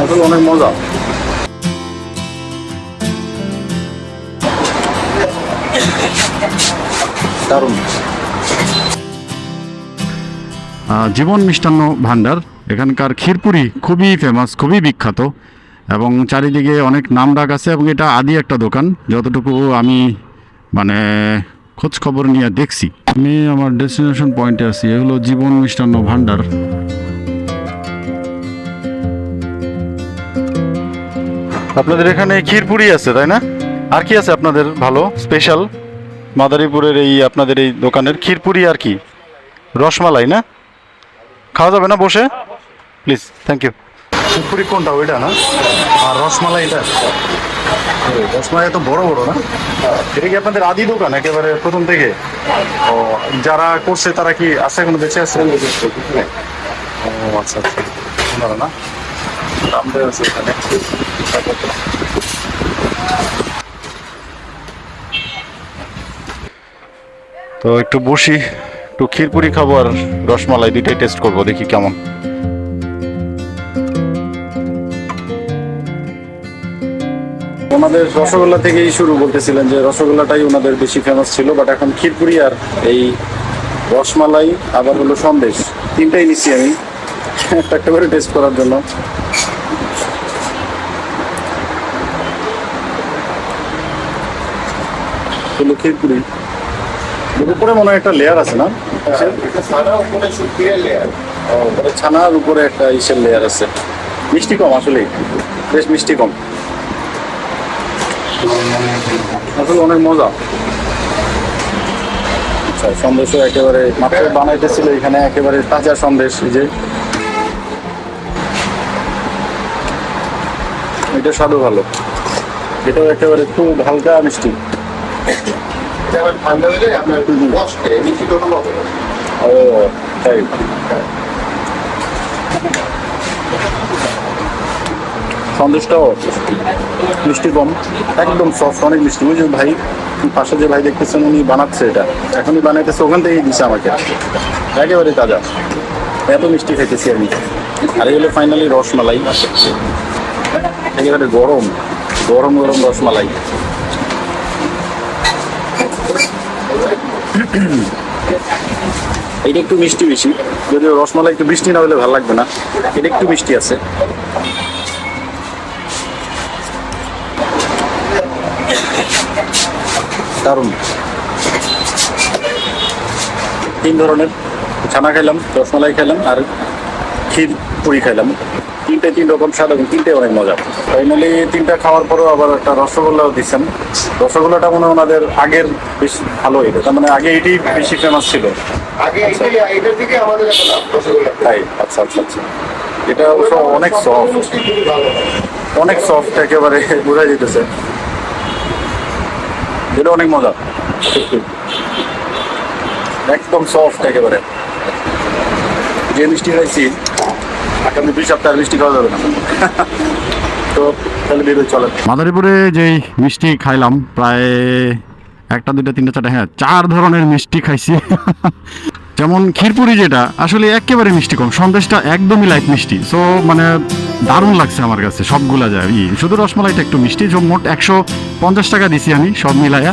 আসলে অনেক মজা। দারুণ। জীবন মিষ্টান্ন ভান্ডার, এখানকার ক্ষীরপুরি খুবই ফেমাস, খুবই বিখ্যাত এবং চারিদিকে অনেক নাম ডাক আছে এবং এটা আদি একটা দোকান যতটুকু আমি মানে খোঁজ খবর নিয়ে দেখছি। আমি আমার ডেস্টিনেশন পয়েন্টে আছি, এগুলো জীবন মিষ্টান্ন ভান্ডার। আপনাদের এখানে ক্ষীরপুরি আছে তাই না? আর কি আছে আপনাদের ভালো স্পেশাল মাদারীপুরের এই আপনাদের এই দোকানের ক্ষীরপুরি? আর কি রসমালাই না? খাওয়া যাবে না বসে? Please, thank you. ক্ষীরপুরি কোনটা, ওইটা না? আর রসমালাই এটা? রসমালাই এত বড় বড় না? এটা কি আপনাদের আদি দোকান একেবারে প্রথম থেকে? ও, যারা করছে তারা কি আছে, এখনো বেঁচে আছে? ও আচ্ছা আচ্ছা, ওনারা না দাম দেওয়া আছে এখানে। তো একটু বসি, একটু ক্ষীরপুরি খাবো আর রসমালাই, দুইটাই টেস্ট করবো, দেখি কেমন। ওনাদের রসগোল্লা থেকেই শুরু, বলতেছিলেন যে রসগোল্লাটাই ওনাদের বেশি ফেমাস ছিল, বাট এখন ক্ষীরপুরি আর এই রসমালাই আবার হলো সন্দেশ, তিনটাই নিচ্ছি আমি একটা একটা করে টেস্ট করার জন্য। হলো ক্ষীরপুরি, উপরে মনে হয় একটা লেয়ার আছে না? ছানার উপরে একটা ইসের লেয়ার আছে। মিষ্টি কম আসলে, বেশ মিষ্টি কম, আসলে অনেক মজা। আচ্ছা, সন্দেশও একেবারে মাত্র বানাইতেছিল এখানে, একেবারে তাজা সন্দেশ। এই যে এটা স্বাদও ভালো, এটাও একেবারে খুব হালকা মিষ্টি। ও তাই, সন্দেশটাও মিষ্টি কম, একদম সফট, অনেক মিষ্টি। ওই যে ভাই পাশে যে ভাই দেখতেছেন উনি বানাচ্ছে, এটা এখনই বানাইতেছে, ওখান থেকেই দিচ্ছে আমাকে, একেবারে তাজা। এত মিষ্টি খাইতেছি আমি। আর এই হলো ফাইনালি রসমালাই, একেবারে গরম গরম গরম রসমালাই। এটা একটু মিষ্টি বেশি, যদিও রসমালাই একটু মিষ্টি না হলে ভালো লাগবে না, এটা একটু মিষ্টি আছে। দারুণ। তিন ধরনের ছানা খাইলাম, রসমালাই খাইলাম আর ক্ষীরপুরি খাইলাম, তিন রকম স্বাদ এবং তিনটে অনেক মজা। ফাইনালি তিনটা খাওয়ার পরেও আবার একটা রসগোল্লাও দিচ্ছেন। রসগোল্লাটা মনে হয় ওনাদের আগের বেশ ভালো, এটা তার মানে আগে এটাই বেশি ফেমাস ছিল। তাই, আচ্ছা আচ্ছা আচ্ছা। এটা অবশ্য অনেক সফট, অনেক সফট, একেবারে বোঝা যেতেছে। এটা অনেক মজা, একদম সফট একেবারে। যে মিষ্টি খাইছি আগামী 2 সপ্তাহ মিষ্টি খাওয়া যাবে না। তো তাহলে বেরোয় চলে। মাদারীপুরে যেই মিষ্টি খাইলাম প্রায় একটা দুইটা তিনটা চারটা, হ্যাঁ 4 ধরনের মিষ্টি খাইছি। যেমন ক্ষীরপুরি, যেটা আসলে একেবারে মিষ্টি কম, সন্দেশটা একদমই লাইট মিষ্টি। সো মানে দারুণ লাগছে আমার কাছে সবগুলা যায়। শুধু রসমালাইটা একটু মিষ্টি। মোট 150 টাকা দিছি আমি সব মিলাইয়া।